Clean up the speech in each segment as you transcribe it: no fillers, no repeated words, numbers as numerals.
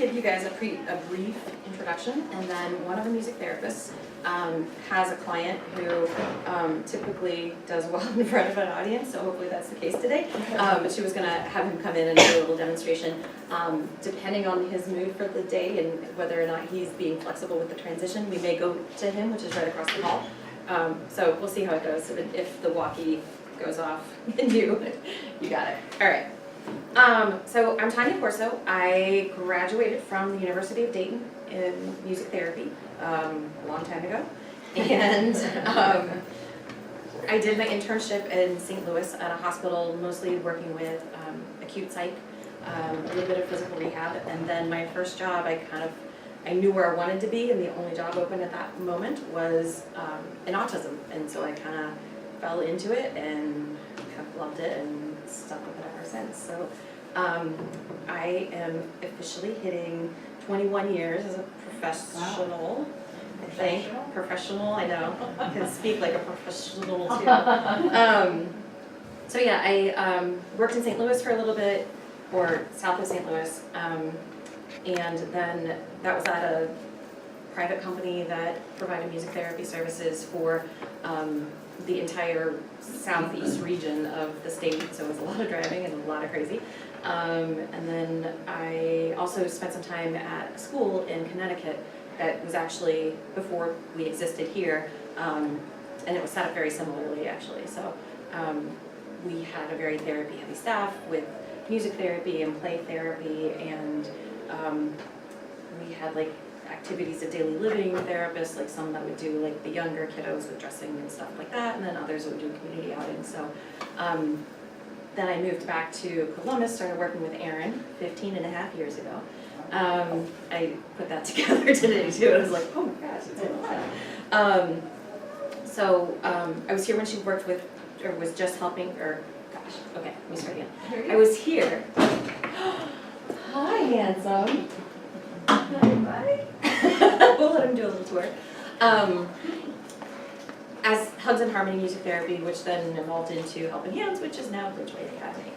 give you guys a brief introduction, and then one of the music therapists has a client who typically does well in front of an audience, so hopefully that's the case today. She was going to have him come in and do a little demonstration. Depending on his mood for the day and whether or not he's being flexible with the transition, we may go to him, which is right across the hall. So we'll see how it goes. So if the walkie goes off, then you got it. All right. So I'm Tanya Corso. I graduated from the University of Dayton in music therapy a long time ago. And I did my internship in St. Louis at a hospital, mostly working with acute psych, a little bit of physical rehab. And then my first job, I knew where I wanted to be, and the only job open at that moment was in autism. And so I kind of fell into it and have loved it and stuck with it ever since. So I am officially hitting 21 years as a professional. Wow. I think. Professional, I know. I can speak like a professional too. So yeah, I worked in St. Louis for a little bit, or south of St. Louis, and then that was at a private company that provided music therapy services for the entire southeast region of the state, so it was a lot of driving and a lot of crazy. And then I also spent some time at a school in Connecticut that was actually before we existed here, and it was set up very similarly actually. So we had a very therapy heavy staff with music therapy and play therapy, and we had like activities of daily living therapists, like some that would do like the younger kiddos with dressing and stuff like that, and then others would do community outings. So then I moved back to Columbus, started working with Aaron 15 and a half years ago. I put that together today too. I was like, oh my gosh, it's been a lot. So I was here when she worked with, or was just helping, or gosh, okay, let me start again. I was here. Hi, handsome. Hi. We'll let him do a little tour. As Hugs and Harmony Music Therapy, which then evolved into Helping Hands, which is now Bridgeway Academy.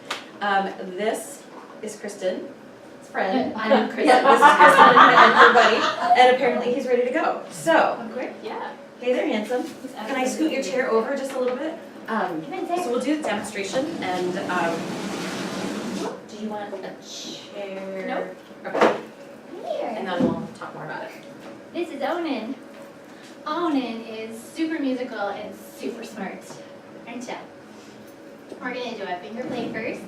This is Kristin's friend. I'm Kristin. Yeah, this is Kristin and everybody. And apparently he's ready to go. So, yeah. Hey there, handsome. Can I scoot your chair over just a little bit? So we'll do the demonstration, and do you want a chair? Nope. Okay. Here. And then we'll talk more about it. This is Onan. Onan is super musical and super smart, aren't ya? We're going to do a finger play first,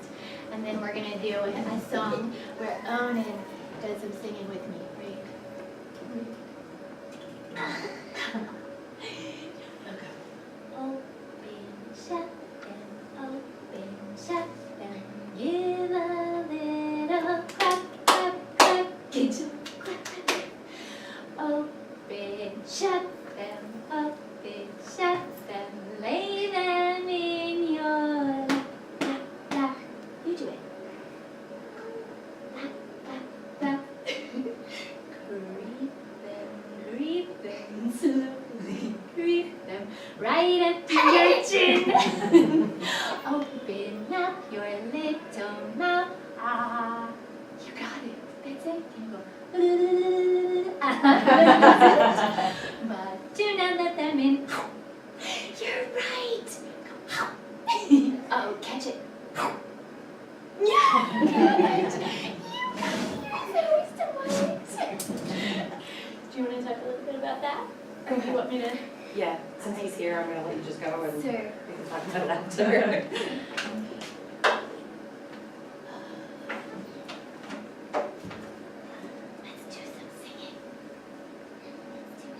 and then we're going to do a song where Onan does some singing with me, right? Okay. Open, shut them, open, shut them, give a little clap, clap, clap, get you clap, clap. Open, shut them, open, shut them, lay them in your lap, lap, lap. You do it. Lap, lap, lap. Creep them, slowly creep them, right up to your chin. Open up your little mouth. Ah, you got it. That's it. And go. But do not let them in. You're right. Oh, catch it. Yeah. Do you want to talk a little bit about that? Or do you want me to? Yeah, since he's here, I'm going to let you just go and Sure. we can talk about that. Sure. Let's do some singing. Let's do it.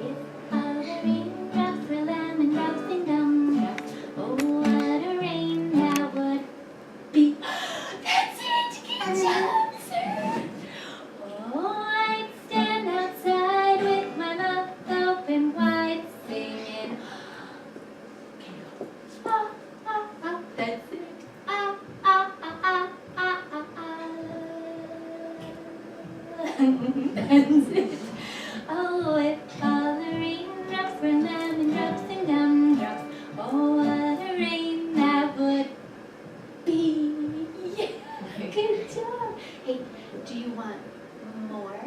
If all the raindrops were lemon drops and gumdrops, oh, what a rain that would be. That's it! Good job, sir! Oh, I'd stand outside with my mouth open wide, singing. Ah, ah, ah, that's it. Ah, ah, ah, ah, ah, ah, ah. That's it. Oh, if all the raindrops were lemon drops and gumdrops, oh, what a rain that would be. Yeah. Do you want more?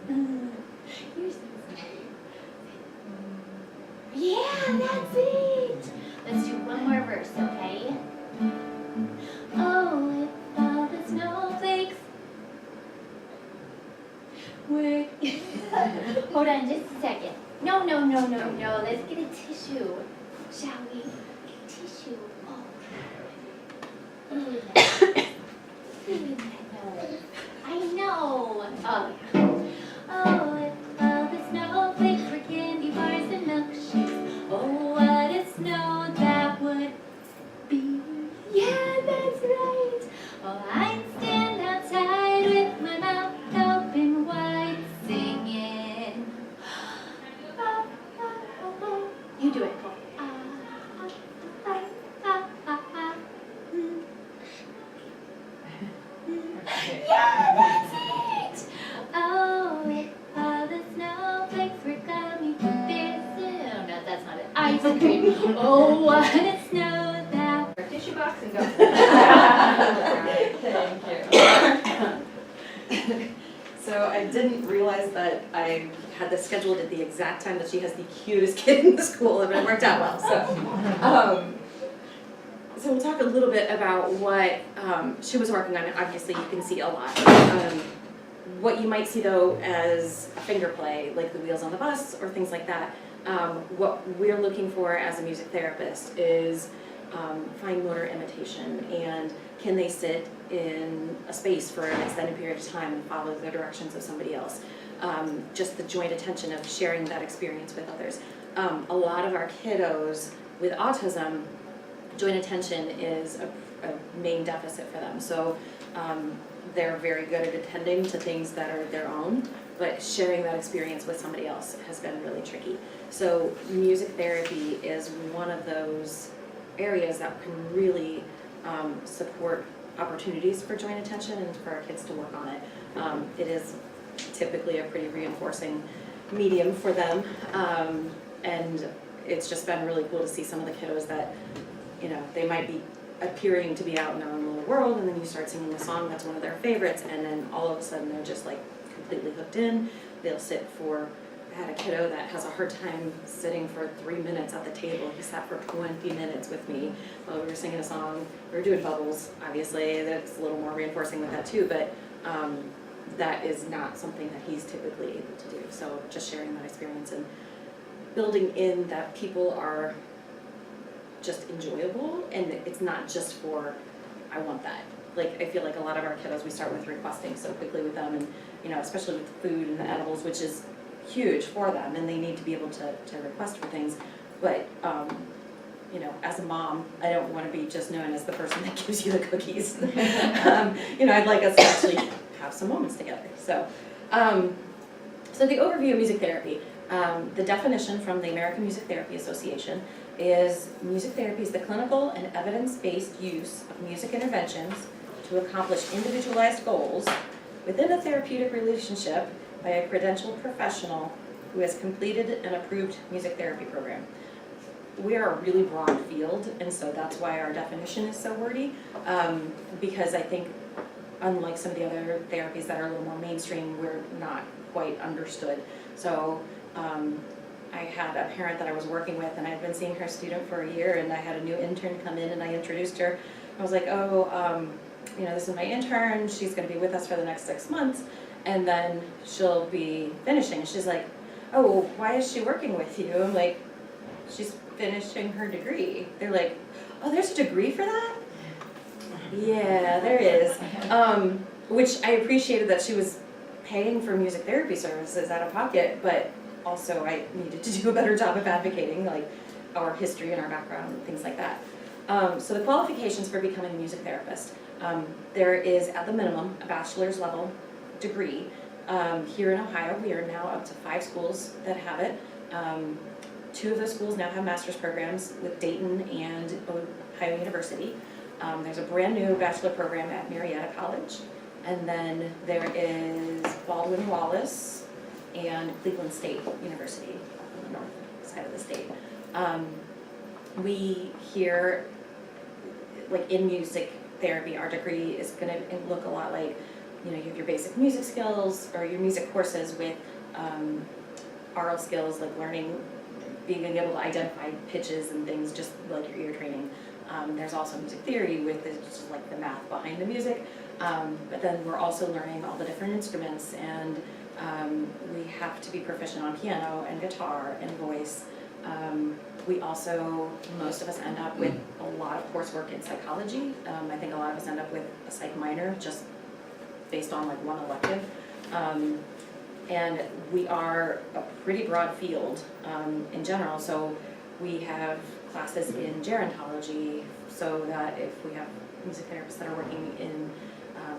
You're so sorry. Yeah, that's it. Let's do one more verse, okay? Oh, if all the snowflakes were... Hold on just a second. No. Let's get a tissue. Shall we? Get a tissue. Oh. Ooh, that. I know. Oh, if all the snowflakes were candy bars and milkshakes. Oh, what a snow that would be. Yeah, that's right. Oh, I'd stand outside with my mouth open wide, singing. You do it, Cole. Yeah, that's it! Oh, if all the snowflakes were coming from this... Oh, no, that's not it. Ice cream. Oh, what a snow that... Tissue box and go. Thank you. So I didn't realize that I had this scheduled at the exact time that she has the cutest kid in the school, but it worked out well. So we'll talk a little bit about what she was working on. Obviously, you can see a lot. What you might see though as a finger play, like the wheels on the bus or things like that. What we're looking for as a music therapist is fine motor imitation, and can they sit in a space for an extended period of time and follow the directions of somebody else. Just the joint attention of sharing that experience with others. A lot of our kiddos with autism, joint attention is a main deficit for them. So they're very good at attending to things that are their own, but sharing that experience with somebody else has been really tricky. So music therapy is one of those areas that can really support opportunities for joint attention and for our kids to work on it. It is typically a pretty reinforcing medium for them, and it's just been really cool to see some of the kiddos that, you know, they might be appearing to be out in their own little world, and then you start singing a song that's one of their favorites, and then all of a sudden they're just like completely hooked in. They'll sit for, I had a kiddo that has a hard time sitting for 3 minutes at the table. He sat for 20 minutes with me while we were singing a song. We were doing bubbles, obviously, that's a little more reinforcing with that too, but that is not something that he's typically able to do. So just sharing that experience and building in that people are just enjoyable, and it's not just for, I want that. Like, I feel like a lot of our kiddos, we start with requesting so quickly with them, and, you know, especially with food and the edibles, which is huge for them, and they need to be able to request for things. But, you know, as a mom, I don't want to be just known as the person that gives you the cookies. You know, I'd like us to actually have some moments together. So, so the overview of music therapy, the definition from the American Music Therapy Association is music therapy is the clinical and evidence-based use of music interventions to accomplish individualized goals within a therapeutic relationship by a credentialed professional who has completed an approved music therapy program. We are a really broad field, and so that's why our definition is so wordy, because I think unlike some of the other therapies that are a little more mainstream, we're not quite understood. So I had a parent that I was working with, and I'd been seeing her student for a year, and I had a new intern come in, and I introduced her. I was like, oh, you know, this is my intern, she's gonna be with us for the next 6 months, and then she'll be finishing. She's like, oh, why is she working with you? I'm like, she's finishing her degree. They're like, oh, there's a degree for that? Yeah, there is. Which I appreciated that she was paying for music therapy services out of pocket, but also I needed to do a better job of advocating, like our history and our background and things like that. So the qualifications for becoming a music therapist. There is, at the minimum, a bachelor's level degree. Here in Ohio, we are now up to 5 schools that have it. 2 of those schools now have master's programs with Dayton and Ohio University. There's a brand new bachelor program at Marietta College. And then there is Baldwin Wallace and Cleveland State University on the north side of the state. We here, like in music therapy, our degree is going to look a lot like you have your basic music skills or your music courses with oral skills like learning, being able to identify pitches and things, just like your ear training. There's also music theory with just like the math behind the music, but then we're also learning all the different instruments, and we have to be proficient on piano and guitar and voice. We also, most of us end up with a lot of coursework in psychology. I think a lot of us end up with a psych minor just based on like one elective. And we are a pretty broad field in general, so we have classes in gerontology, so that if we have music therapists that are working in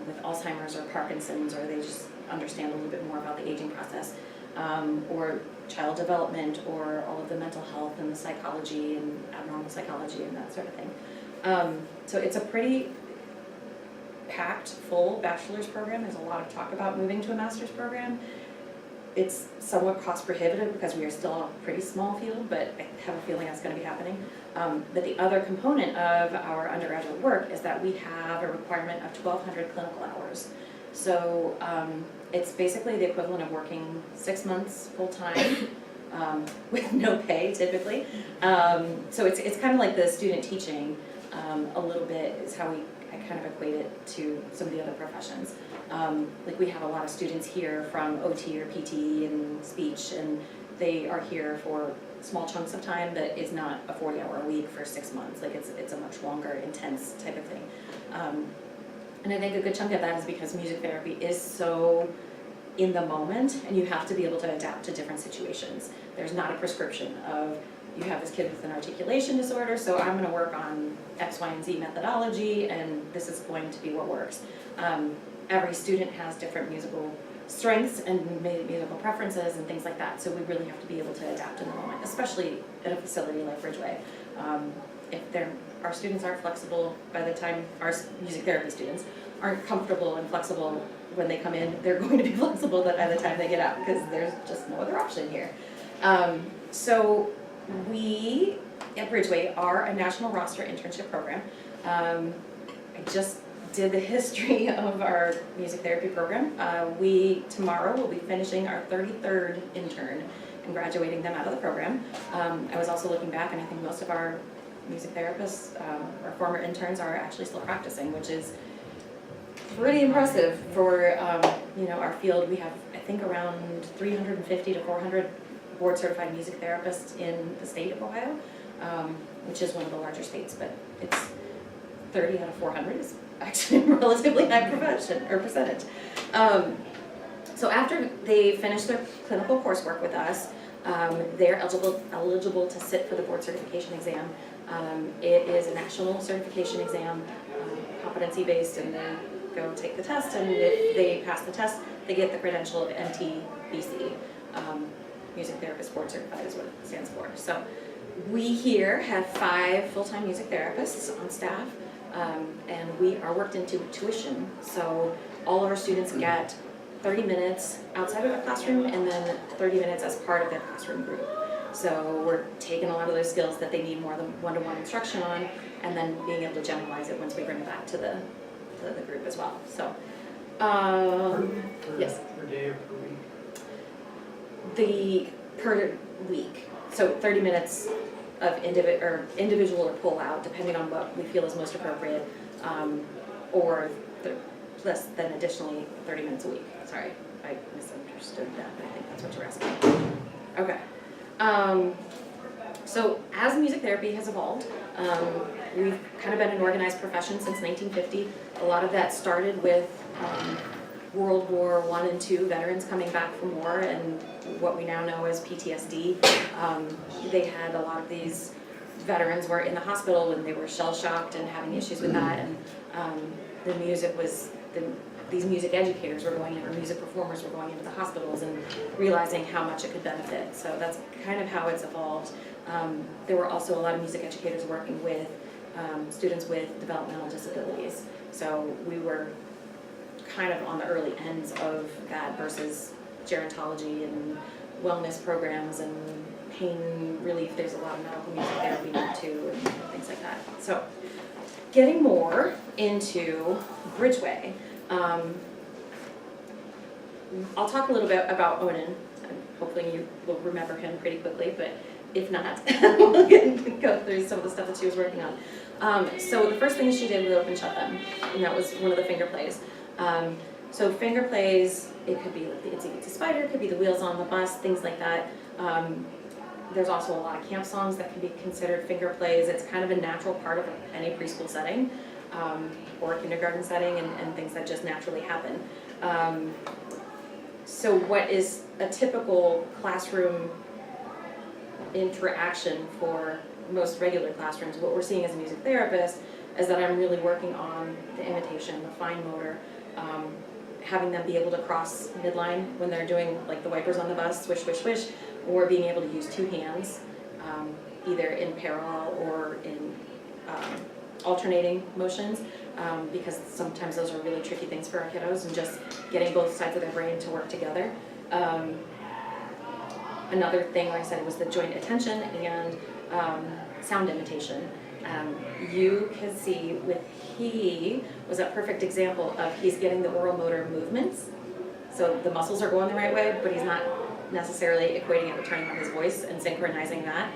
with Alzheimer's or Parkinson's, or they just understand a little bit more about the aging process, or child development, or all of the mental health and the psychology and abnormal psychology and that sort of thing. So it's a pretty packed, full bachelor's program. There's a lot of talk about moving to a master's program. It's somewhat cost prohibitive because we are still a pretty small field, but I have a feeling that's going to be happening. But the other component of our undergraduate work is that we have a requirement of 1,200 clinical hours. So it's basically the equivalent of working 6 months full-time with no pay typically. So it's kind of like the student teaching a little bit is how I kind of equate it to some of the other professions. Like we have a lot of students here from OT or PT and speech, and they are here for small chunks of time that is not a 40-hour a week for 6 months. Like it's a much longer, intense type of thing. And I think a good chunk of that is because music therapy is so in the moment, and you have to be able to adapt to different situations. There's not a prescription of, you have this kid with an articulation disorder, so I'm going to work on X, Y, and Z methodology, and this is going to be what works. Every student has different musical strengths and musical preferences and things like that, so we really have to be able to adapt in the moment, especially at a facility like Bridgeway. If our students aren't flexible by the time, our music therapy students aren't comfortable and flexible when they come in, they're going to be flexible by the time they get out, because there's just no other option here. So we at Bridgeway are a national roster internship program. I just did the history of our music therapy program. We tomorrow will be finishing our 33rd intern and graduating them out of the program. I was also looking back, and I think most of our music therapists, our former interns, are actually still practicing, which is pretty impressive for our field. We have, I think, around 350 to 400 board certified music therapists in the state of Ohio, which is one of the larger states, but it's 30 out of 400 is actually a relatively high percentage. So after they finish their clinical coursework with us, they're eligible to sit for the board certification exam. It is a national certification exam, competency based, and they go take the test, and if they pass the test, they get the credential of MTBC. Music Therapist Board Certified is what it stands for. So we here have 5 full-time music therapists on staff, and we are worked into tuition. So all of our students get 30 minutes outside of the classroom, and then 30 minutes as part of their classroom group. So we're taking a lot of those skills that they need more than one-to-one instruction on, and then being able to generalize it once we bring it back to the group as well. So, yes? Per day or per week? Per week. So 30 minutes of individual or pull out, depending on what we feel is most appropriate, or less than additionally 30 minutes a week. Sorry, I misunderstood that, but I think that's what you're asking. Okay. So as music therapy has evolved, we've kind of been an organized profession since 1950. A lot of that started with World War I and II veterans coming back from war and what we now know as PTSD. They had a lot of these veterans were in the hospital when they were shell-shocked and having issues with that, and the music was, these music educators were going in, or music performers were going into the hospitals and realizing how much it could benefit. So that's kind of how it's evolved. There were also a lot of music educators working with students with developmental disabilities. So we were kind of on the early ends of that versus gerontology and wellness programs and pain relief. There's a lot of medical music therapy now too, and things like that. So getting more into Bridgeway, I'll talk a little bit about Onan. Hopefully you will remember him pretty quickly, but if not, we'll go through some of the stuff that she was working on. So the first thing she did was open shut them, and that was one of the finger plays. So finger plays, it could be like the Itsy Bitsy Spider, it could be the Wheels on the Bus, things like that. There's also a lot of camp songs that can be considered finger plays. It's kind of a natural part of any preschool setting or kindergarten setting, and things that just naturally happen. So what is a typical classroom interaction for most regular classrooms, what we're seeing as a music therapist is that I'm really working on the imitation, the fine motor, having them be able to cross midline when they're doing like the wipers on the bus, swish, swish, swish, or being able to use two hands, either in parallel or in alternating motions, because sometimes those are really tricky things for our kiddos, and just getting both sides of their brain to work together. Another thing, like I said, was the joint attention and sound imitation. You can see he was a perfect example of he's getting the oral motor movements. So the muscles are going the right way, but he's not necessarily equating it with turning on his voice and synchronizing that.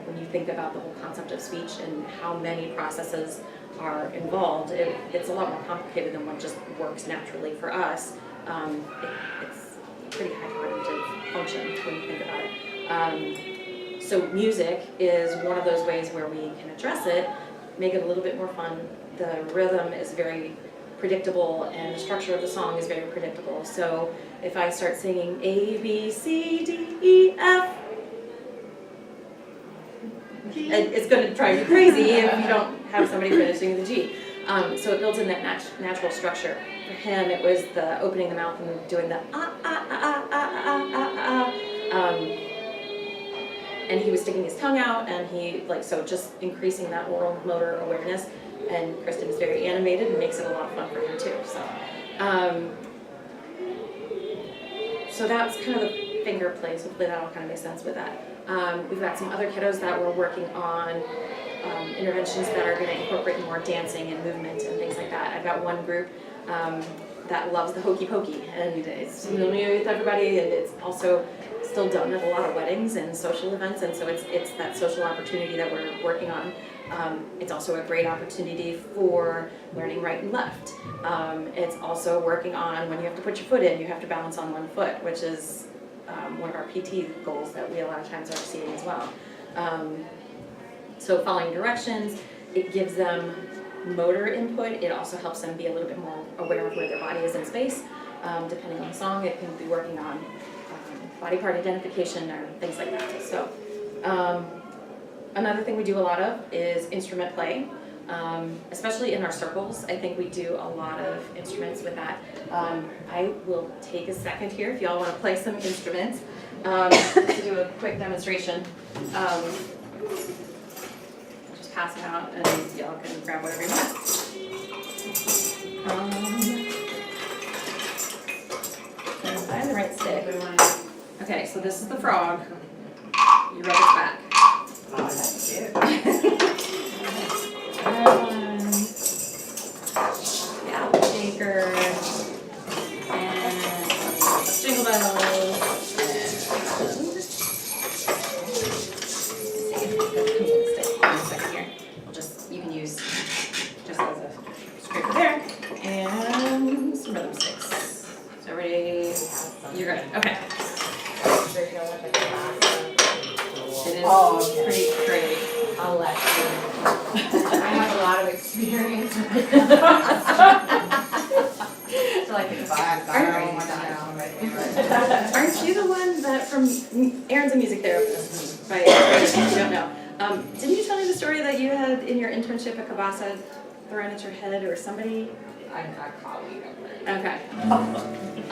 When you think about the whole concept of speech and how many processes are involved, it's a lot more complicated than what just works naturally for us. It's a pretty high cognitive function when you think about it. So music is one of those ways where we can address it, make it a little bit more fun. The rhythm is very predictable and the structure of the song is very predictable. So if I start singing A, B, C, D, E, F, it's going to drive you crazy if you don't have somebody finishing the G. So it builds in that natural structure. For him, it was the opening the mouth and doing the and he was sticking his tongue out, and so just increasing that oral motor awareness. And Kristin is very animated and makes it a lot of fun for him too. So that's kind of the finger plays. Hopefully that all kind of makes sense with that. We've got some other kiddos that we're working on interventions that are going to incorporate more dancing and movement and things like that. I've got one group that loves the hokey pokey, and it's familiar with everybody, and it's also still done at a lot of weddings and social events, and so it's that social opportunity that we're working on. It's also a great opportunity for learning right and left. It's also working on when you have to put your foot in, you have to balance on one foot, which is one of our PT goals that we a lot of times are seeing as well. So following directions, it gives them motor input. It also helps them be a little bit more aware of where their body is in space. Depending on the song, it can be working on body part identification or things like that. So another thing we do a lot of is instrument play, especially in our circles. I think we do a lot of instruments with that. I will take a second here if y'all want to play some instruments to do a quick demonstration. I'll just pass them out and y'all can grab whatever you want. Find the right stick. Okay, so this is the frog. You rub its back. Oh, that's cute. The apple shaker, and jingle bells, you can use just as a scraper there, and some rhythm sticks. So ready? You're good. Okay. It is pretty great. I'll let you. I have a lot of experience with it. So like if Aren't you the one that Aaron's a music therapist, by if you don't know. Didn't you tell me the story that you had in your internship at Kabasa thrown at your head or somebody? I'm a colleague of it. Okay.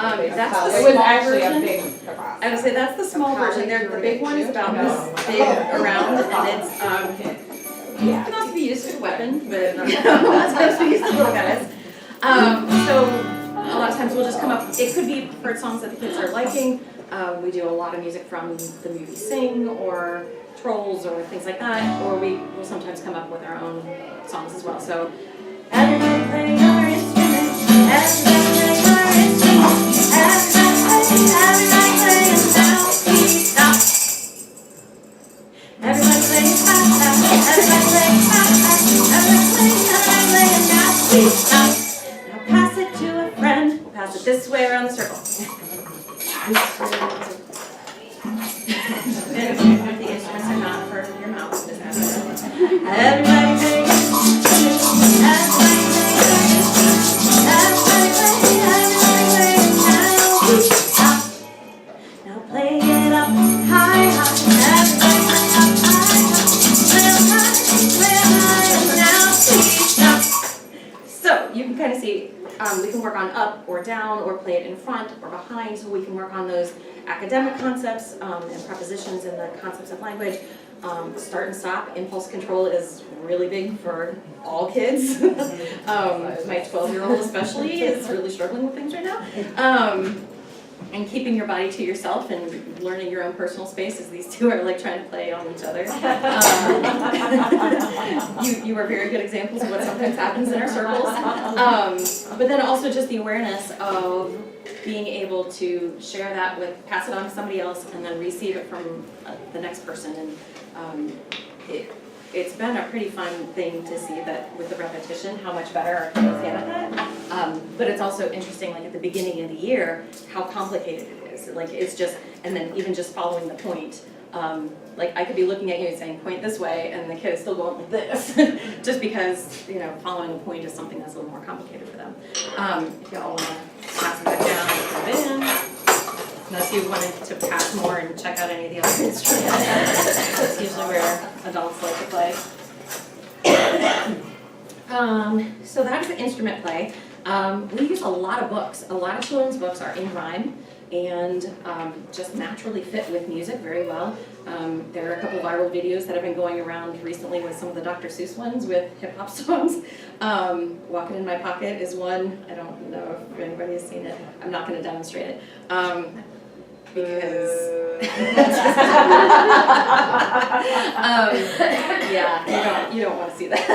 It That's the was small actually version. a big Kabasa. I would say that's the small version. The big one is about this big around, and it's it can also be used as a weapon, but not supposed to be used as little guys. So a lot of times we'll just come up. It could be for songs that the kids are liking. We do a lot of music from the movie Sing or Trolls or things like that, or we will sometimes come up with our own songs as well. So everybody play your instruments. Everybody play your instruments. Everybody play around the circle. The instruments are not for your mouth. Just everybody sing. Now play it up high, high. Everybody play up high, high. Now please stop. So you can kind of see we can work on up or down or play it in front or behind, so we can work on those academic concepts and prepositions and the concepts of language. Start and stop, impulse control is really big for all kids. My 12-year-old especially is really struggling with things right now. And keeping your body to yourself and learning your own personal space, as these two are like trying to play on each other. You are very good examples of what sometimes happens in our circles. But then also just the awareness of being able to share that pass it on to somebody else and then receive it from the next person. And it's been a pretty fun thing to see that with the repetition, how much better our kids get at that. But it's also interesting, like at the beginning of the year, how complicated it is. Like it's just, and then even just following the point. Like I could be looking at you and saying, point this way, and the kid is still going like this. Just because, you know, following a point is something that's a little more complicated for them. If y'all want to pass it back down and come in. Unless you wanted to pass more and check out any of the other instruments. That's usually where adults like to play. So that's the instrument play. We use a lot of books. A lot of children's books are in rhyme and just naturally fit with music very well. There are a couple viral videos that have been going around recently with some of the Dr. Seuss ones with hip hop songs. Walking in My Pocket is one. I don't know if anybody has seen it. I'm not going to demonstrate it. Because yeah, you don't want to see that.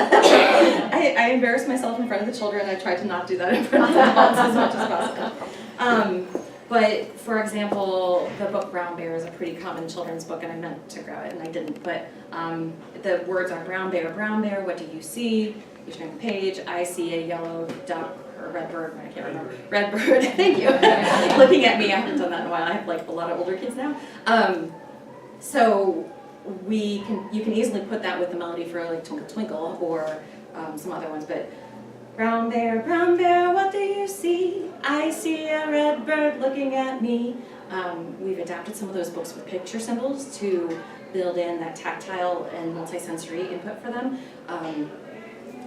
I embarrass myself in front of the children. I try to not do that in front of the adults as much as possible. But for example, the book Brown Bear is a pretty common children's book, and I meant to grab it and I didn't. But the words are brown bear, what do you see? You turn the page. I see a yellow duck. Or red bird, I can't remember. Red bird, thank you. Looking at me, I haven't done that in a while. I have like a lot of older kids now. So you can easily put that with the melody for like Twinkle Twinkle or some other ones. But brown bear, what do you see? I see a red bird looking at me. We've adapted some of those books with picture symbols to build in that tactile and multisensory input for them.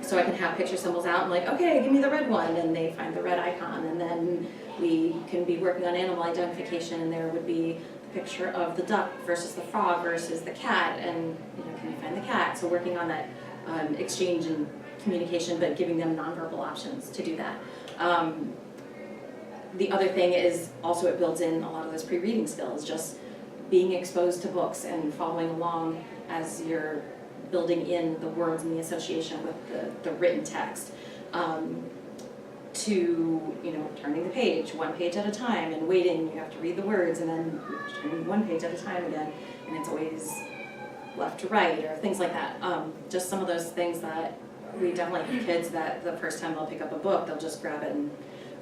So I can have picture symbols out and like, okay, give me the red one, and they find the red icon, and then we can be working on animal identification, and there would be the picture of the duck versus the frog versus the cat, and can you find the cat? So working on that exchange and communication, but giving them nonverbal options to do that. The other thing is also it builds in a lot of those pre-reading skills, just being exposed to books and following along as you're building in the words and the association with the written text, to turning the page one page at a time and waiting. You have to read the words and then turning one page at a time again, and it's always left to right or things like that. Just some of those things that we definitely have kids that the first time they'll pick up a book, they'll just grab it and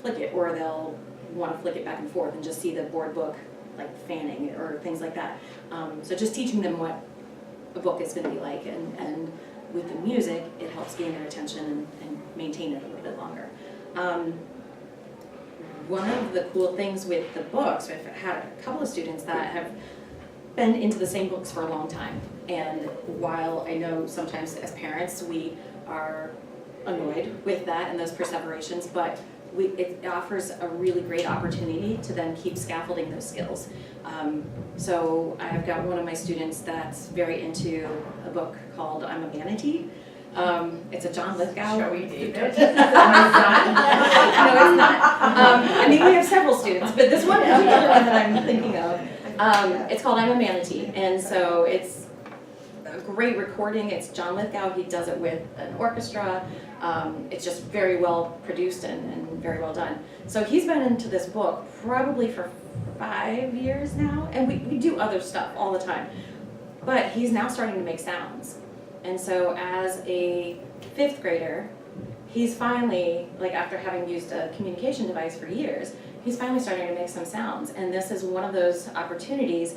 flick it, or they'll want to flick it back and forth and just see the board book like fanning or things like that. So just teaching them what a book is going to be like, and with the music, it helps gain their attention and maintain it a little bit longer. One of the cool things with the books, I've had a couple of students that have been into the same books for a long time, and while I know sometimes as parents we are annoyed with that and those perseverations, but it offers a really great opportunity to then keep scaffolding those skills. So I've got one of my students that's very into a book called I'm a Manatee. It's a John Lithgow. Shall we date it? No, it's not. I mean, we have several students, but this one is the other one that I'm thinking of. It's called I'm a Manatee, and so it's a great recording. It's John Lithgow. He does it with an orchestra. It's just very well produced and very well done. So he's been into this book probably for 5 years now, and we do other stuff all the time. But he's now starting to make sounds. And so as a 5th grader, he's finally, like after having used a communication device for years, he's finally starting to make some sounds, and this is one of those opportunities,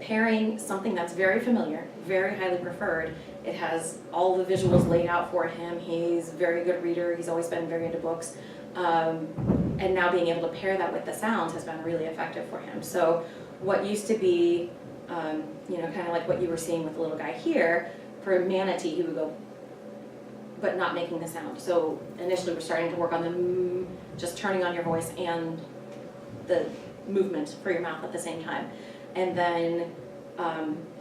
pairing something that's very familiar, very highly preferred. It has all the visuals laid out for him. He's a very good reader. He's always been very into books. And now being able to pair that with the sounds has been really effective for him. So what used to be, you know, kind of like what you were seeing with the little guy here, for manatee, he would go, but not making the sound. So initially we're starting to work on the just turning on your voice and the movement for your mouth at the same time. And then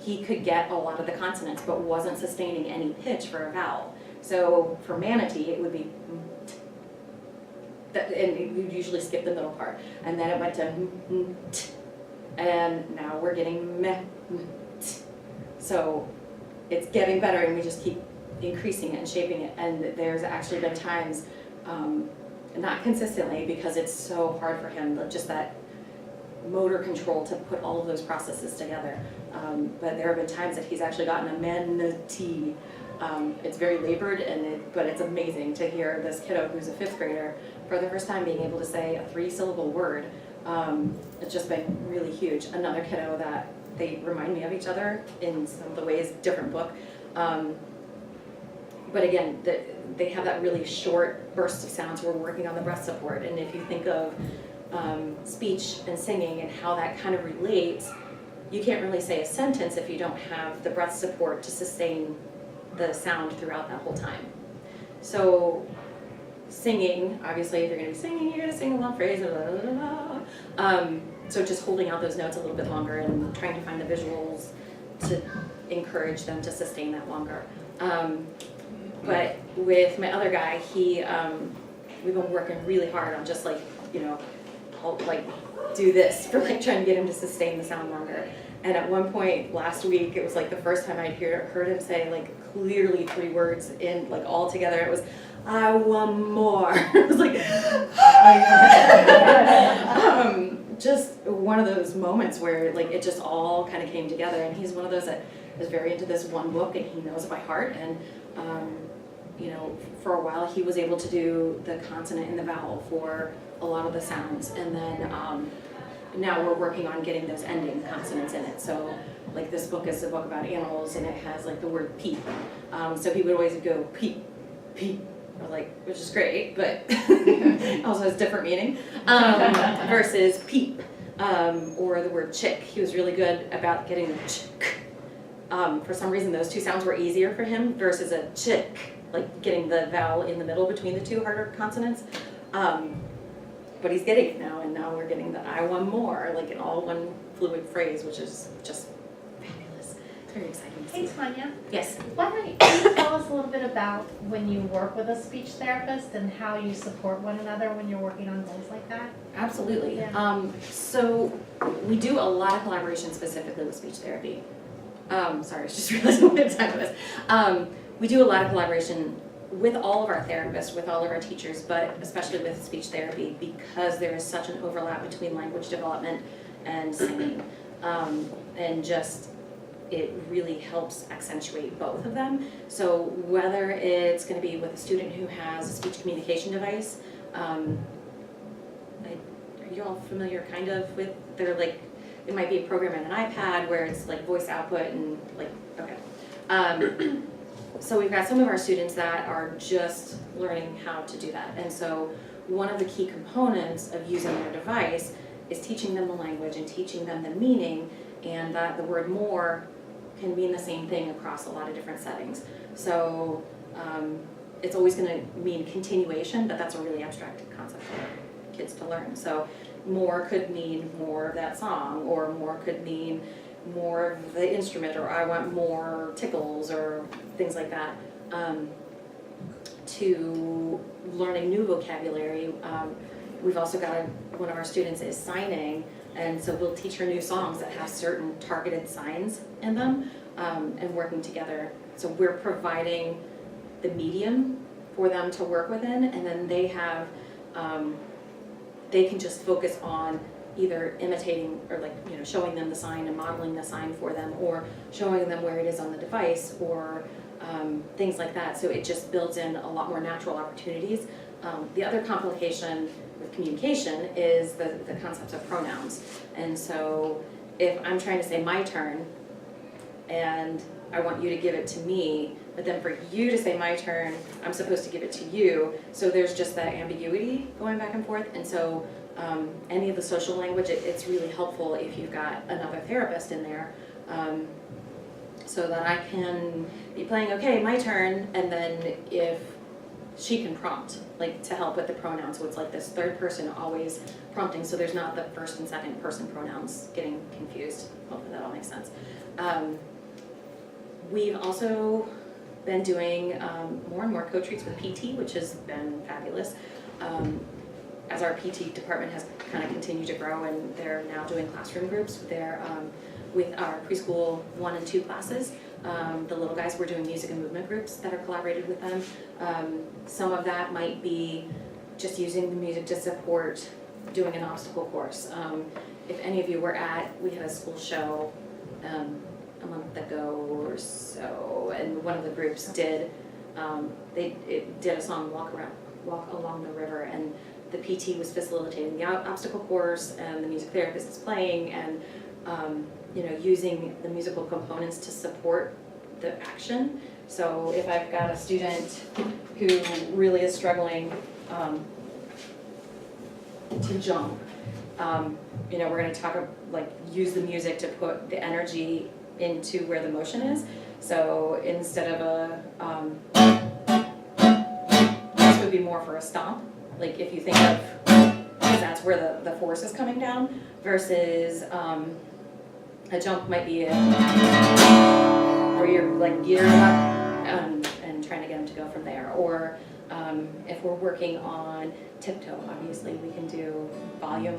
he could get a lot of the consonants, but wasn't sustaining any pitch for a vowel. So for manatee, it would be that, and you'd usually skip the middle part. And then it went to and now we're getting meh. So it's getting better, and we just keep increasing it and shaping it. And there's actually been times, not consistently because it's so hard for him, but just that motor control to put all of those processes together. But there have been times that he's actually gotten a manatee. It's very labored, but it's amazing to hear this kiddo who's a 5th grader for the first time being able to say a 3-syllable word. It's just been really huge. Another kiddo that they remind me of each other in some of the ways, different book. But again, they have that really short burst of sounds. We're working on the breath support, and if you think of speech and singing and how that kind of relates, you can't really say a sentence if you don't have the breath support to sustain the sound throughout that whole time. So singing, obviously if you're going to be singing, you're going to sing a long phrase, blah, blah, blah, blah. So just holding out those notes a little bit longer and trying to find the visuals to encourage them to sustain that longer. But with my other guy, we've been working really hard on just like, you know, I'll like do this for like trying to get him to sustain the sound longer. And at one point last week, it was like the first time I'd heard him say like clearly 3 words in like all together. It was, I want more. It was like, just one of those moments where like it just all kind of came together. And he's one of those that is very into this one book and he knows it by heart. And you know, for a while he was able to do the consonant and the vowel for a lot of the sounds. And then now we're working on getting those ending consonants in it. So like this book is a book about animals and it has like the word peep. So he would always go peep, peep, or like, which is great, but also has different meaning, versus peep, or the word chick. He was really good about getting the chick. For some reason those 2 sounds were easier for him versus a chick, like getting the vowel in the middle between the 2 harder consonants. But he's getting it now, and now we're getting the I want more, like in all one fluid phrase, which is just fabulous. It's very exciting to see. Hey Tanya, Yes. why don't you tell us a little bit about when you work with a speech therapist and how you support one another when you're working on goals like that? Absolutely. Yeah. So we do a lot of collaboration specifically with speech therapy. Sorry, I just realized what time it was. We do a lot of collaboration with all of our therapists, with all of our teachers, but especially with speech therapy because there is such an overlap between language development and singing. And just, it really helps accentuate both of them. So whether it's going to be with a student who has a speech communication device, are you all familiar kind of with, they're like, it might be a program on an iPad where it's like voice output and like, okay. So we've got some of our students that are just learning how to do that. And so one of the key components of using their device is teaching them the language and teaching them the meaning, and that the word more can mean the same thing across a lot of different settings. So it's always going to mean continuation, but that's a really abstract concept for kids to learn. So more could mean more of that song, or more could mean more of the instrument, or I want more tickles, or things like that. To learning new vocabulary, we've also got one of our students is signing, and so we'll teach her new songs that have certain targeted signs in them, and working together. So we're providing the medium for them to work within, and then they have, they can just focus on either imitating or like, you know, showing them the sign and modeling the sign for them, or showing them where it is on the device, or things like that. So it just builds in a lot more natural opportunities. The other complication with communication is the concept of pronouns. And so if I'm trying to say my turn and I want you to give it to me, but then for you to say my turn, I'm supposed to give it to you. So there's just that ambiguity going back and forth. And so any of the social language, it's really helpful if you've got another therapist in there, so that I can be playing, okay, my turn, and then if she can prompt, like to help with the pronouns. So it's like this third person always prompting, so there's not the first and second person pronouns getting confused. Hopefully that all makes sense. We've also been doing more and more co-treats with PT, which has been fabulous. As our PT department has kind of continued to grow, and they're now doing classroom groups. They're with our preschool 1 and 2 classes. The little guys, we're doing music and movement groups that are collaborated with them. Some of that might be just using the music to support doing an obstacle course. If any of you were we had a school show a month ago or so, and one of the groups did, it did a song, Walk Along the River, and the PT was facilitating the obstacle course, and the music therapist is playing, and using the musical components to support the action. So if I've got a student who really is struggling to jump, we're going to talk use the music to put the energy into where the motion is. So instead of this would be more for a stomp. Like if you think of, because that's where the force is coming down, versus a jump might be where you're like gearing up and trying to get them to go from there. Or if we're working on tiptoe, obviously we can do volume,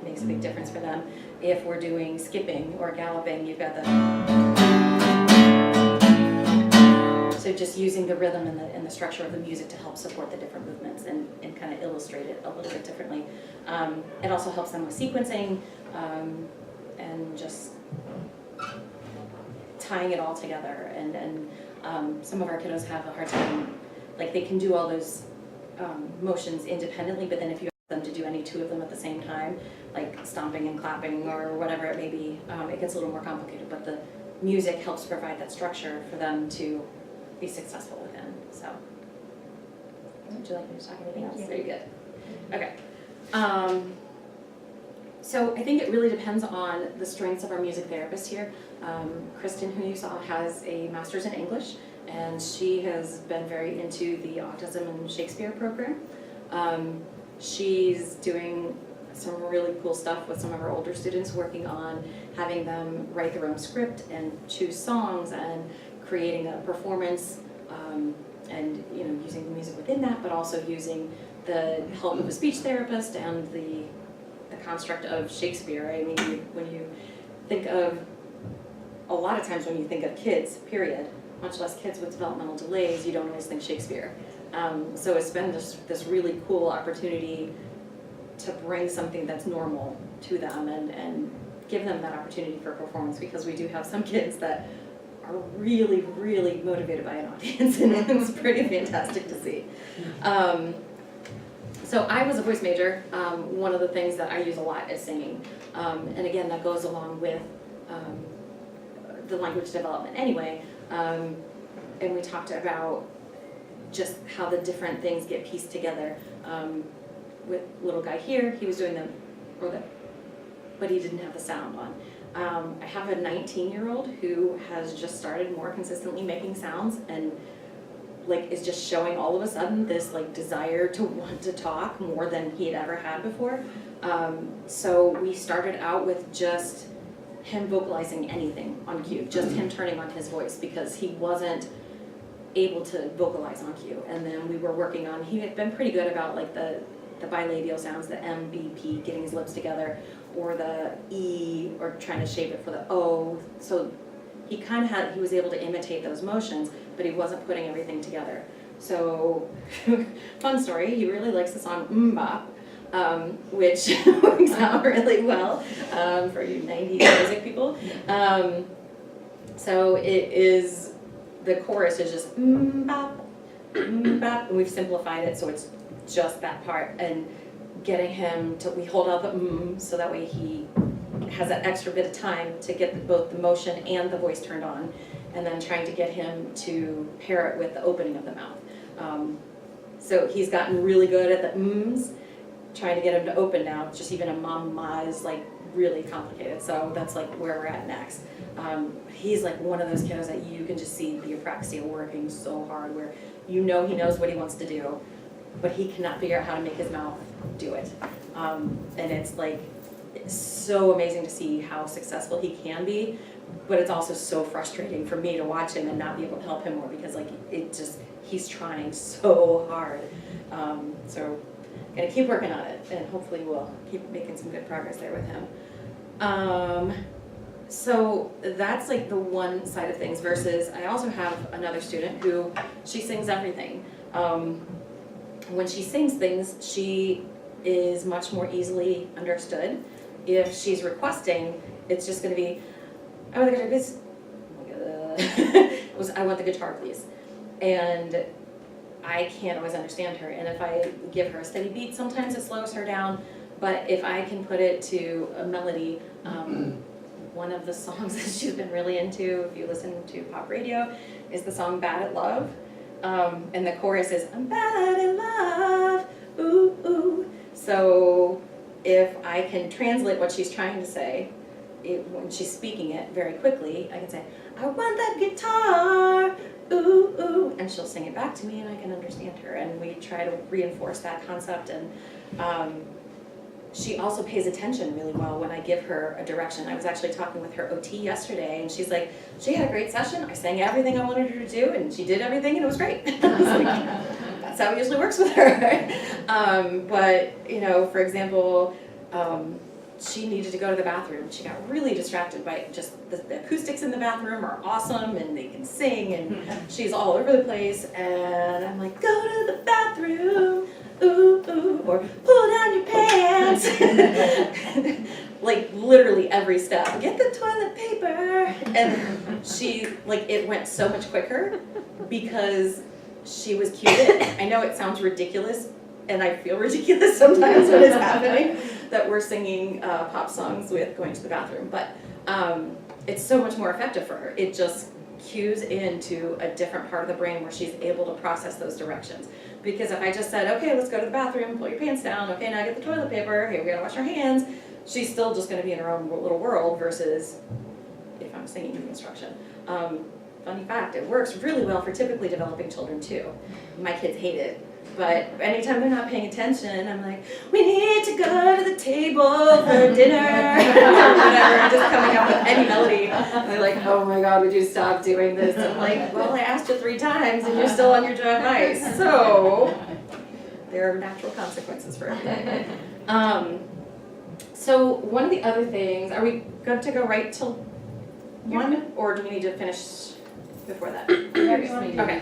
makes a big difference for them. If we're doing skipping or galloping, you've got so just using the rhythm and the structure of the music to help support the different movements and kind of illustrate it a little bit differently. It also helps them with sequencing and just tying it all together. And some of our kiddos have a hard time, like they can do all those motions independently, but then if you ask them to do any 2 of them at the same time, like stomping and clapping or whatever it may be, it gets a little more complicated, but the music helps provide that structure for them to be successful within. So, would you like me to talk anything else? Very good. Okay. So I think it really depends on the strengths of our music therapist here. Kristin, who you saw, has a master's in English, and she has been very into the Autism and Shakespeare program. She's doing some really cool stuff with some of our older students, working on having them write their own script and choose songs and creating a performance, and using the music within that, but also using the help of a speech therapist and the construct of Shakespeare. I mean, when you think of, a lot of times when you think of kids, period, much less kids with developmental delays, you don't always think Shakespeare. So it's been this really cool opportunity to bring something that's normal to them and give them that opportunity for performance, because we do have some kids that are really, really motivated by an audience, and it's pretty fantastic to see. So I was a voice major. One of the things that I use a lot is singing. And again, that goes along with the language development anyway. And we talked about just how the different things get pieced together. With little guy here, he was doing but he didn't have the sound on. I have a 19-year-old who has just started more consistently making sounds, and is just showing all of a sudden this desire to want to talk more than he had ever had before. So we started out with just him vocalizing anything on cue, just him turning on his voice, because he wasn't able to vocalize on cue. And then we were working on, he had been pretty good about the bilabial sounds, the M, B, P, getting his lips together, or the E, or trying to shape it for the O. So he was able to imitate those motions, but he wasn't putting everything together. So, fun story, he really likes the song Mbop, which works out really well for you 90s music people. So the chorus is just Mbop, Mbop, and we've simplified it so it's just that part. And getting him to, we hold out the so that way he has that extra bit of time to get both the motion and the voice turned on, and then trying to get him to pair it with the opening of the mouth. So he's gotten really good at the trying to get him to open now. Just even a ma is like really complicated, so that's like where we're at next. He's like one of those kiddos that you can just see the apraxia working so hard, where you know he knows what he wants to do, but he cannot figure out how to make his mouth do it. And it's like, it's so amazing to see how successful he can be, but it's also so frustrating for me to watch him and not be able to help him more, because like it just, he's trying so hard. So gonna keep working on it, and hopefully we'll keep making some good progress there with him. So that's like the one side of things, versus I also have another student who, she sings everything. When she sings things, she is much more easily understood. If she's requesting, it's just gonna be, I want the guitar, please. I want the guitar, please. And I can't always understand her, and if I give her a steady beat, sometimes it slows her down, but if I can put it to a melody, one of the songs that she's been really into, if you listen to pop radio, is the song Bad at Love, and the chorus is, I'm bad at love, ooh, ooh. So if I can translate what she's trying to say, when she's speaking it very quickly, I can say, I want that guitar, ooh, ooh, and she'll sing it back to me, and I can understand her, and we try to reinforce that concept. And she also pays attention really well when I give her a direction. I was actually talking with her OT yesterday, and she's like, she had a great session, I sang everything I wanted her to do, and she did everything, and it was great. I was like, that's how it usually works with her. But, you know, for example, she needed to go to the bathroom. She got really distracted by just the acoustics in the bathroom are awesome, and they can sing, and she's all over the place, and I'm like, go to the bathroom, ooh, ooh, or pull down your pants. Like literally every step, get the toilet paper. And she, like, it went so much quicker because she was cued in. I know it sounds ridiculous, and I feel ridiculous sometimes when it's happening, that we're singing pop songs with going to the bathroom, but it's so much more effective for her. It just cues into a different part of the brain where she's able to process those directions. Because if I just said, okay, let's go to the bathroom, pull your pants down, okay, now get the toilet paper, hey, we gotta wash our hands, she's still just gonna be in her own little world, versus if I'm singing the instruction. Funny fact, it works really well for typically developing children too. My kids hate it. But anytime they're not paying attention, I'm like, we need to go to the table for dinner, or whatever, just coming up with any melody. And they're like, oh my God, would you stop doing this? I'm like, well, I asked you 3 times and you're still on your device. So there are natural consequences for everything. So one of the other things, are we good to go right till 1, or do we need to finish before that? Okay.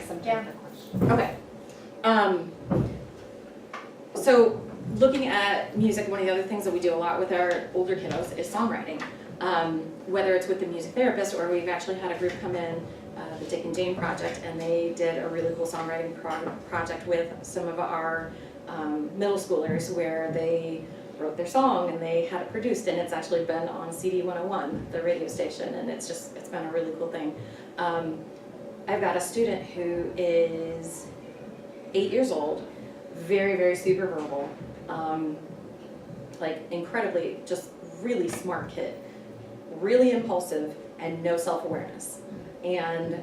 Okay. So looking at music, one of the other things that we do a lot with our older kiddos is songwriting. Whether it's with the music therapist, or we've actually had a group come in, the Dick and Jane project, and they did a really cool songwriting project with some of our middle schoolers, where they wrote their song and they had it produced, and it's actually been on CD 101, the radio station, and it's been a really cool thing. I've got a student who is 8 years old, very, very super verbal, like incredibly, just really smart kid, really impulsive, and no self-awareness. And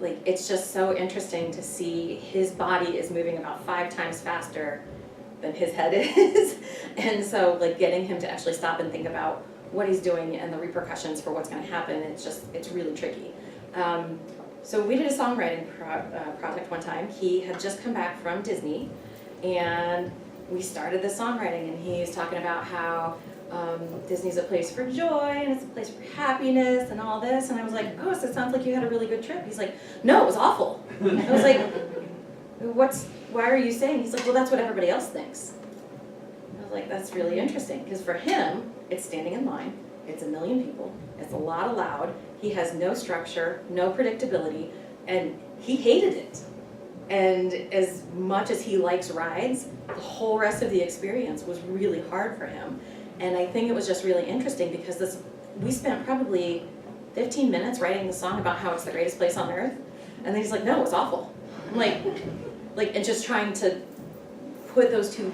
like, it's just so interesting to see his body is moving about 5 times faster than his head is. And so like getting him to actually stop and think about what he's doing and the repercussions for what's gonna happen, it's really tricky. So we did a songwriting project one time. He had just come back from Disney, and we started the songwriting, and he's talking about how Disney's a place for joy, and it's a place for happiness, and all this. And I was like, oh, so it sounds like you had a really good trip. He's like, no, it was awful. I was like, why are you saying? He's like, well, that's what everybody else thinks. I was like, that's really interesting, because for him, it's standing in line, it's 1 million people, it's a lot loud, he has no structure, no predictability, and he hated it. And as much as he likes rides, the whole rest of the experience was really hard for him. And I think it was just really interesting because we spent probably 15 minutes writing the song about how it's the greatest place on earth. And then he's like, no, it's awful. Like, and just trying to put those two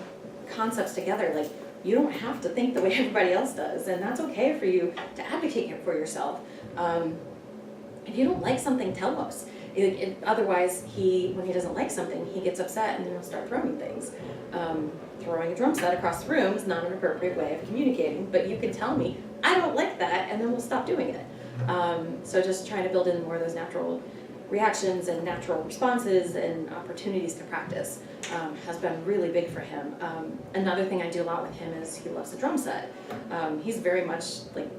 concepts together. Like, you don't have to think the way everybody else does, and that's okay for you to advocate for yourself. If you don't like something, tell us. Otherwise, when he doesn't like something, he gets upset and then he'll start throwing things. Throwing a drum set across the room is not an appropriate way of communicating, but you can tell me, I don't like that, and then we'll stop doing it. So just trying to build in more of those natural reactions and natural responses and opportunities to practice has been really big for him. Another thing I do a lot with him is he loves the drum set. He's very much like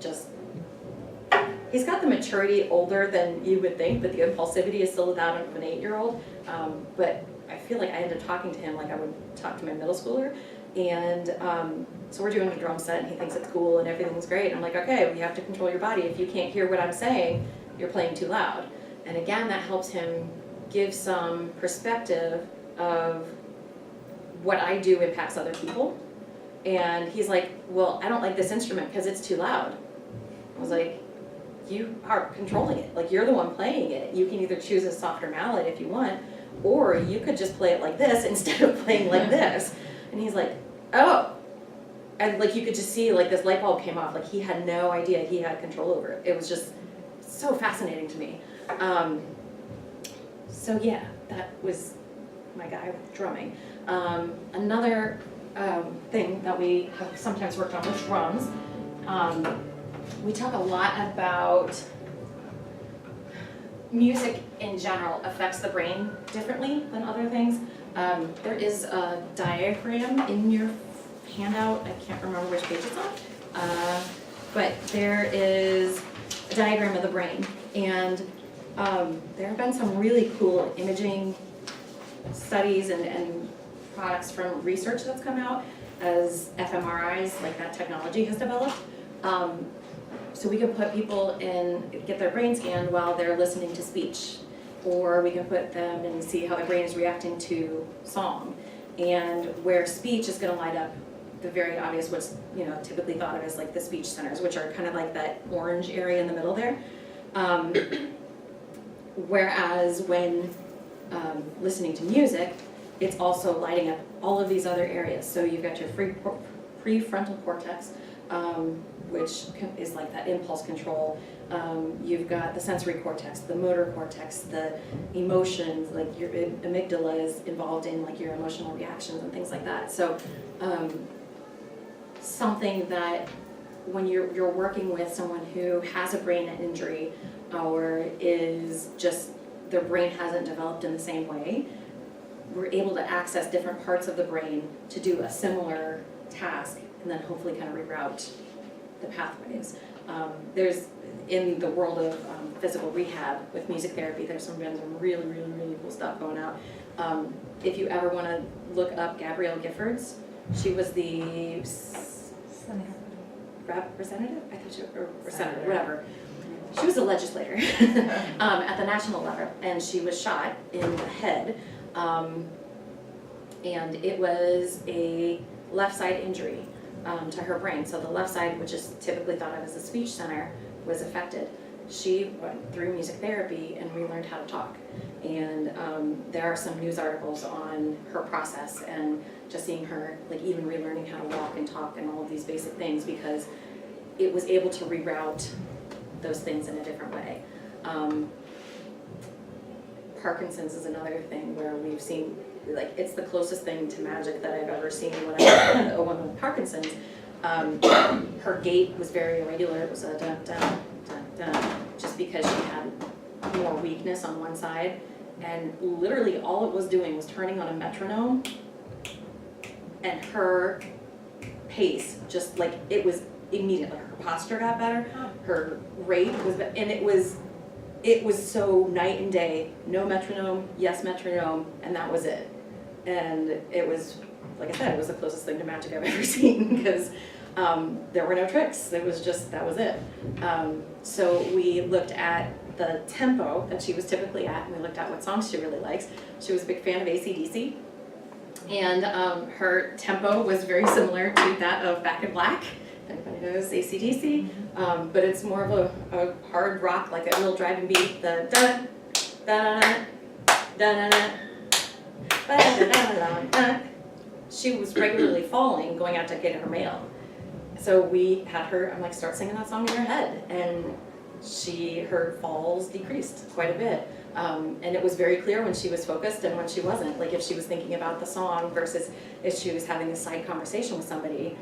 he's got the maturity older than you would think, but the impulsivity is still that of an 8-year-old. But I feel like I ended up talking to him like I would talk to my middle schooler. And so we're doing a drum set and he thinks it's cool and everything's great. I'm like, okay, we have to control your body. If you can't hear what I'm saying, you're playing too loud. And again, that helps him give some perspective of what I do impacts other people. And he's like, well, I don't like this instrument because it's too loud. I was like, you are controlling it. Like, you're the one playing it. You can either choose a softer mallet if you want, or you could just play it like this instead of playing like this. And he's like, oh. And like, you could just see like this light bulb came off. Like, he had no idea he had control over it. It was just so fascinating to me. So yeah, that was my guy with drumming. Another thing that we have sometimes worked on with drums, we talk a lot about music in general affects the brain differently than other things. There is a diagram in your handout, I can't remember which page it's on, but there is a diagram of the brain, and there have been some really cool imaging studies and products from research that's come out as fMRIs, like that technology has developed. So we can put people get their brain scanned while they're listening to speech, or we can put them and see how their brain is reacting to song, and where speech is going to light up the very obvious, what's typically thought of as like the speech centers, which are kind of like that orange area in the middle there. Whereas when listening to music, it's also lighting up all of these other areas. So you've got your prefrontal cortex, which is like that impulse control. You've got the sensory cortex, the motor cortex, the emotions, like your amygdala is involved in like your emotional reactions and things like that. So something that when you're working with someone who has a brain injury or is just their brain hasn't developed in the same way, we're able to access different parts of the brain to do a similar task and then hopefully kind of reroute the pathways. There's, in the world of physical rehab with music therapy, there's been some really, really, really cool stuff going out. If you ever want to look up Gabrielle Giffords, she was the representative? I thought she was, or senator, whatever. She was a legislator at the national level, and she was shot in the head, and it was a left side injury to her brain. So the left side, which is typically thought of as the speech center, was affected. She went through music therapy and relearned how to talk. And there are some news articles on her process and just seeing her like even relearning how to walk and talk and all of these basic things, because it was able to reroute those things in a different way. Parkinson's is another thing where we've seen, like, it's the closest thing to magic that I've ever seen when I was a woman with Parkinson's. Her gait was very irregular. It was a dun dun dun dun, just because she had more weakness on one side, and literally all it was doing was turning on a metronome, and her pace just like it was immediately. Her posture got better, her rate was, and it was so night and day. No metronome, yes metronome, and that was it. And it was, like I said, it was the closest thing to magic I've ever seen, because there were no tricks. It was just, that was it. So we looked at the tempo that she was typically at, and we looked at what songs she really likes. She was a big fan of AC/DC, and her tempo was very similar to that of Back in Black. If anybody knows AC/DC, but it's more of a hard rock, like a real driving beat. The da da da da da da da. She was regularly falling going out to get her mail. So we had her, I'm like, start singing that song in your head. And her falls decreased quite a bit. And it was very clear when she was focused and when she wasn't. Like if she was thinking about the song versus if she was having a side conversation with somebody,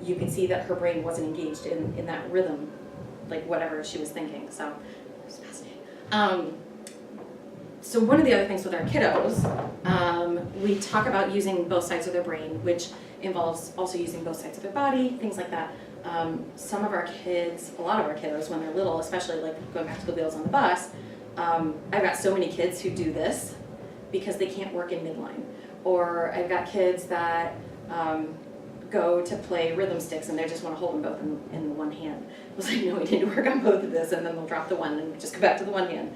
you could see that her brain wasn't engaged in that rhythm, like whatever she was thinking. So it was fascinating. So one of the other things with our kiddos, we talk about using both sides of their brain, which involves also using both sides of their body, things like that. Some of our kids, a lot of our kiddos, when they're little, especially like going back to the wheels on the bus, I've got so many kids who do this because they can't work in midline. Or I've got kids that go to play rhythm sticks and they just want to hold them both in one hand. I was like, no, we need to work on both of this, and then they'll drop the one and just go back to the one hand.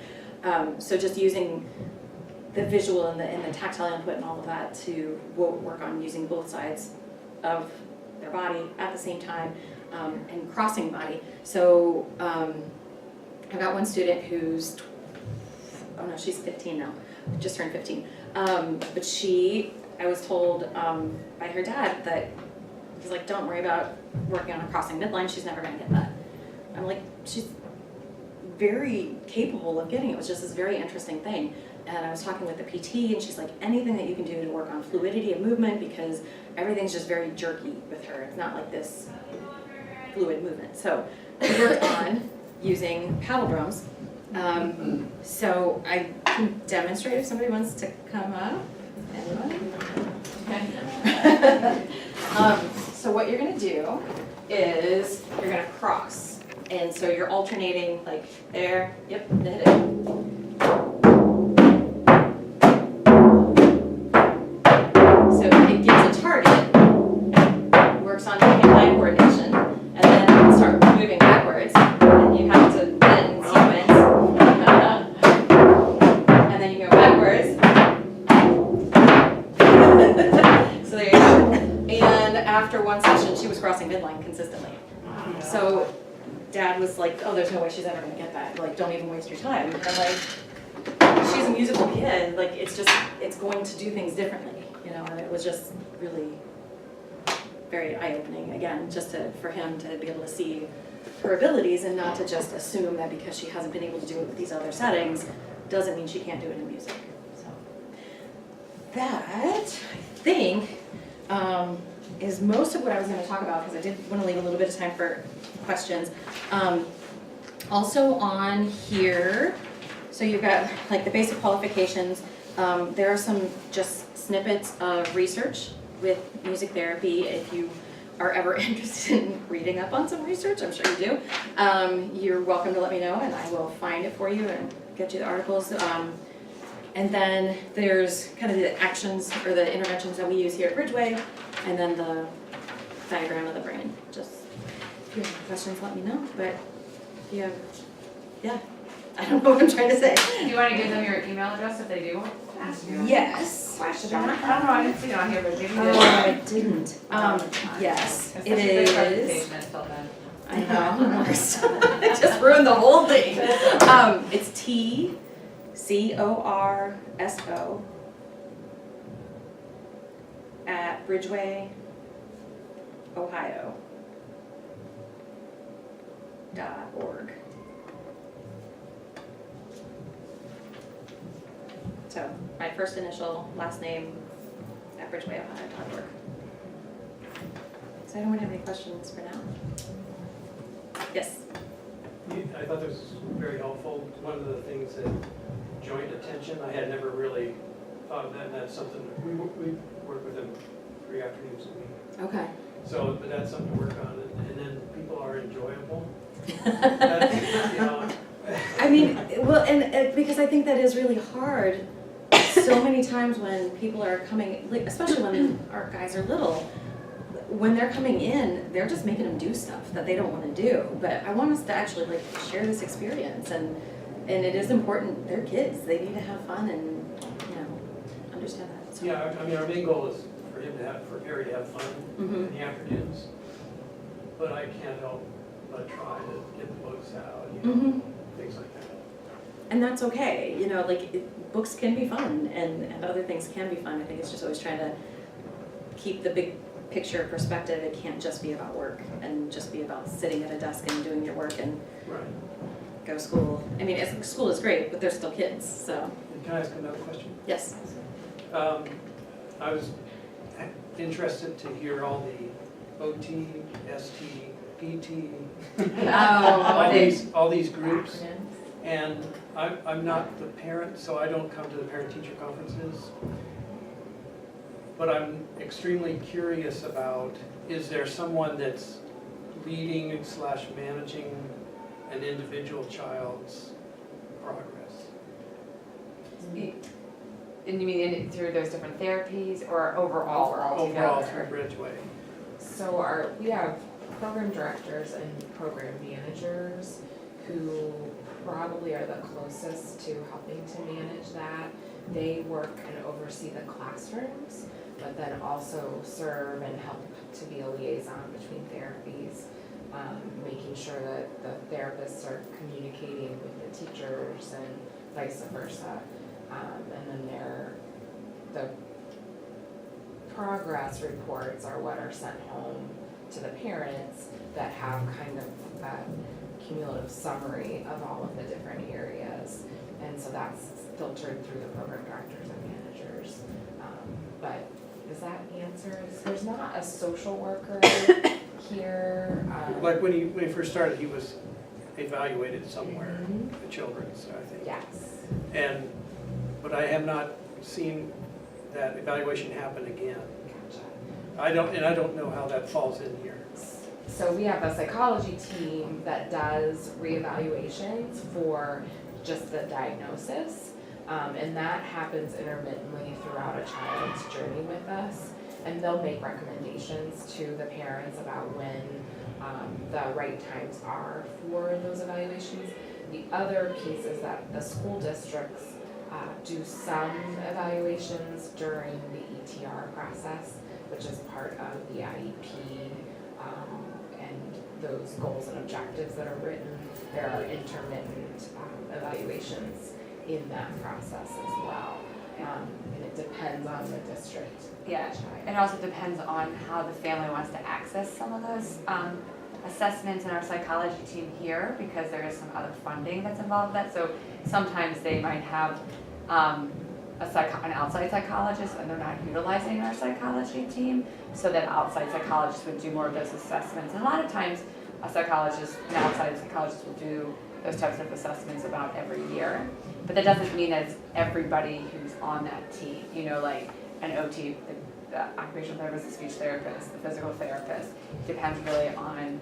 So just using the visual and the tactile input and all of that to work on using both sides of their body at the same time, and crossing body. So I've got one student who's, she's 15 now, just turned 15. But I was told by her dad that he's like, don't worry about working on a crossing midline, she's never gonna get that. I'm like, she's very capable of getting it. It was just this very interesting thing. And I was talking with the PT, and she's like, anything that you can do to work on fluidity of movement, because everything's just very jerky with her. It's not like this fluid movement. So we worked on using paddle drums. So I can demonstrate if somebody wants to come up. Anyone? Okay. So what you're going to do is you're going to cross. And so you're alternating like there, yep, hit it. So it gives a target, works on hand-eye coordination, and then start moving backwards. And you have to then sequence, and then you go backwards. So there you go. And after one session, she was crossing midline consistently. So Dad was like, oh, there's no way she's ever gonna get that. Like, don't even waste your time. And I'm like, she's a musical kid. Like, it's going to do things differently, you know. And it was just really very eye-opening. Again, just for him to be able to see her abilities and not to just assume that because she hasn't been able to do it with these other settings doesn't mean she can't do it in music. So that, I think, is most of what I was going to talk about, because I did want to leave a little bit of time for questions. Also on here, so you've got like the basic qualifications. There are some just snippets of research with music therapy. If you are ever interested in reading up on some research, I'm sure you do, you're welcome to let me know and I will find it for you and get you the articles. And then there's kind of the actions or the interventions that we use here at Bridgeway, and then the diagram of the brain. Just if you have any questions, let me know. But if you have, yeah, I don't know what I'm trying to say. Do you want to give them your email address if they do ask you? Yes. Question. I don't know, I didn't see it on here, but maybe you did. Oh, I didn't. Yes, It's it such a good is. presentation until then. I know. I just ruined the whole thing. It's tcorso at Bridgeway, Ohio.org. So my first initial, last name at bridgewayohio.org. Does anyone have any questions for now? Yes. I thought this was very helpful. One of the things that joint attention, I had never really thought of that, and that's something we work with them 3 afternoons a week. Okay. So, but that's something to work on, and then people are enjoyable. That's, you know, I mean, well, and because I think that is really hard. So many times when people are coming, like especially when our guys are little, when they're coming in, they're just making them do stuff that they don't want to do. But I want us to actually like share this experience, and and it is important, they're kids, they need to have fun and, understand that. So- Yeah, I mean, our main goal is for Perry to have fun Mhm. in the afternoons. But I can't help but try to get the books out, Mhm. things like that. And that's okay, books can be fun and other things can be fun. I think it's just always trying to keep the big picture perspective. It can't just be about work and just be about sitting at a desk and doing your work and Right. go to school. I mean, school is great, but they're still kids, so, And can I ask another question? yes. I was interested to hear all the OT, ST, PT, all these groups. And I'm not the parent, so I don't come to the parent-teacher conferences. But I'm extremely curious about, is there someone that's leading / managing an individual child's progress? And you mean through those different therapies or overall, we're all together? Overall through Bridgeway. So we have program directors and program managers who probably are the closest to helping to manage that. They work and oversee the classrooms, but then also serve and help to be a liaison between therapies, making sure that the therapists are communicating with the teachers and vice versa. And then the progress reports are what are sent home to the parents that have kind of a cumulative summary of all of the different areas. And so that's filtered through the program directors and managers. But does that answer? There's not a social worker here. Like when he first started, he was evaluated somewhere, Mhm. the children's, I think. Yes. But I have not seen that evaluation happen again. Gotcha. I don't know how that falls in here. So we have a psychology team that does reevaluations for just the diagnosis. And that happens intermittently throughout a child's journey with us. And they'll make recommendations to the parents about when the right times are for those evaluations. The other piece is that the school districts do some evaluations during the ETR process, which is part of the IEP and those goals and objectives that are written. There are intermittent evaluations in that process as well. And it depends on the district. Yeah, it also depends on how the family wants to access some of those assessments in our psychology team here, because there is some other funding that's involved with that. So sometimes they might have an outside psychologist and they're not utilizing our psychology team, so that outside psychologists would do more of those assessments. And a lot of times an outside psychologist will do those types of assessments about every year. But that doesn't mean that it's everybody who's on that team, like an OT, the occupational therapist, the speech therapist, the physical therapist. It depends really on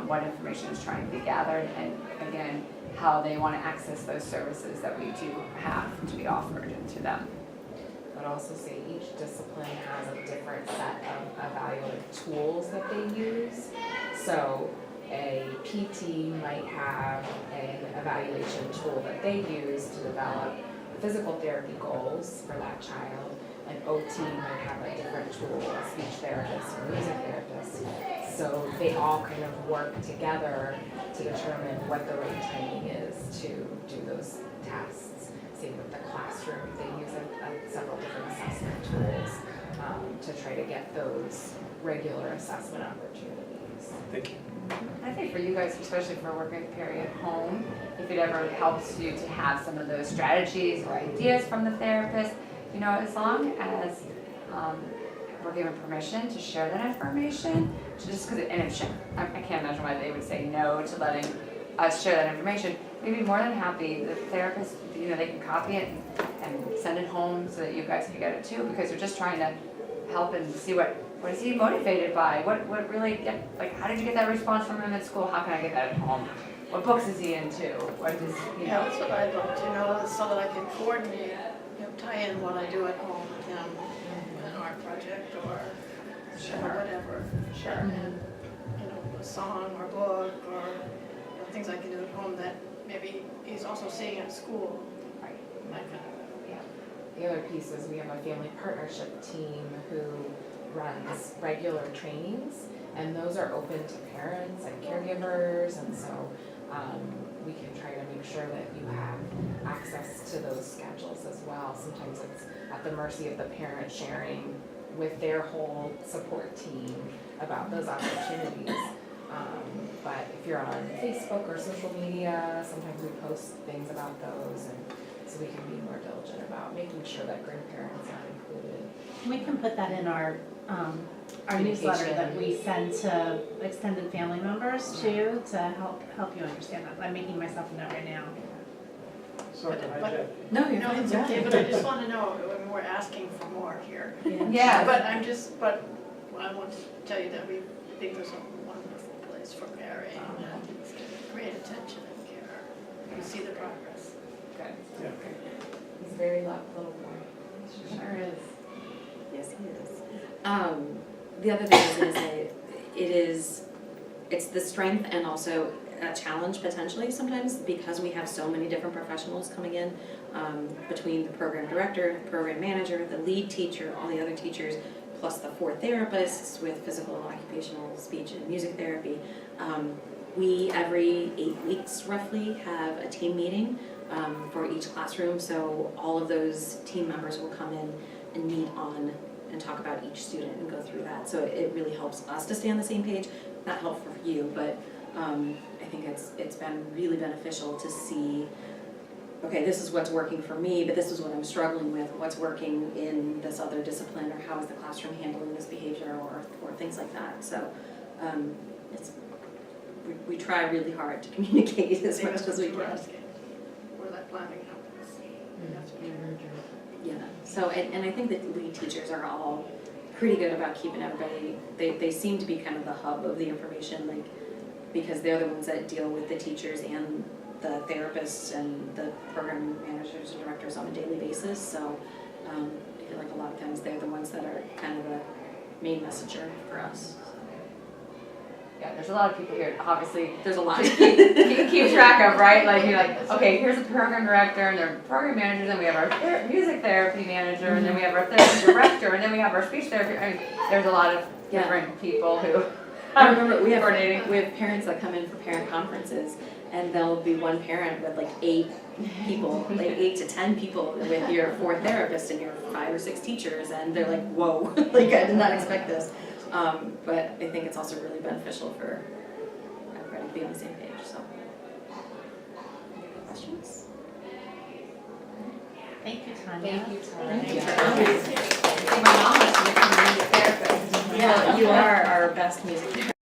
what information is trying to be gathered, and again, how they want to access those services that we do have to be offered to them. I'd also say each discipline has a different set of evaluative tools that they use. So a PT might have an evaluation tool that they use to develop physical therapy goals for that child. An OT might have a different tool, a speech therapist or music therapist. So they all kind of work together to determine what the right timing is to do those tests. Same with the classroom, they use several different assessment tools to try to get those regular assessment opportunities. Thank you. I think for you guys, especially for working with Perry at home, if it ever helps you to have some of those strategies or ideas from the therapist, as long as we're given permission to share that information, I can't imagine why they would say no to letting us share that information. We'd be more than happy. The therapist, they can copy it and send it home so that you guys can get it too, because we're just trying to help and see what is he motivated by? What really how did you get that response from him at school? How can I get that at home? What books is he into? What does Yeah, that's what I'd love to know, so that I can coordinate, tie in what I do at home with him, an art project or whatever. Sure. And, a song or book or things I can do at home that maybe he's also seeing at school, Right. that kind of. The other piece is we have a family partnership team who runs regular trainings, and those are open to parents and caregivers, and so we can try to make sure that you have access to those schedules as well. Sometimes it's at the mercy of the parent sharing with their whole support team about those opportunities. But if you're on Facebook or social media, sometimes we post things about those, and so we can be more diligent about making sure that grandparents are included. We can put that in our newsletter that we send to extended family members too, to help you understand that. I'm making myself a note right now. Sorry, But- hijacked. No, you're No, fine. it's okay, but I just want to know, I mean, we're asking for more here. Yeah. But I want to tell you that we think there's a wonderful place for Mary, and great attention and care. You see the progress. Good. Yeah. He's a very loved little boy. Sure is. Yes, he is. The other thing I was gonna say, it's the strength and also a challenge potentially sometimes, because we have so many different professionals coming in, between the program director, the program manager, the lead teacher, all the other teachers, plus the 4 therapists with physical and occupational speech and music therapy. We, every 8 weeks roughly, have a team meeting for each classroom, so all of those team members will come in and meet on and talk about each student and go through that. So it really helps us to stay on the same page. Not helpful for you, but I think it's been really beneficial to see, okay, this is what's working for me, but this is what I'm struggling with, what's working in this other discipline, or how is the classroom handling this behavior, or things like that. So we try really hard to communicate as much as we We're can. asking, where that planning happens. That's what Yeah, so, and I think that lead teachers are all pretty good about keeping everybody, they seem to be kind of the hub of the information, like, because they're the ones that deal with the teachers and the therapists and the program managers and directors on a daily basis, so I feel like a lot of times they're the ones that are kind of the main messenger for us. Yeah, there's a lot of people here, obviously, There's a lot. to keep track of, right? Like, you're like, okay, here's a program director, and their program managers, and we have our music therapy manager, and then we have our therapy director, and then we have our speech therapy. I mean, there's a lot of Yeah. different people who I remember we have coordinating. parents that come in for parent conferences, and there'll be one parent with like 8 people, like 8 to 10 people with your 4 therapists and your 5 or 6 teachers, and they're like, whoa, like I did not expect this. But I think it's also really beneficial for everybody to be on the same page, so. Questions? Thank you, Tanya. Thank you, Tanya. Thank you. I think my mom wants to become a music therapist. Yeah, you are our best music therapist.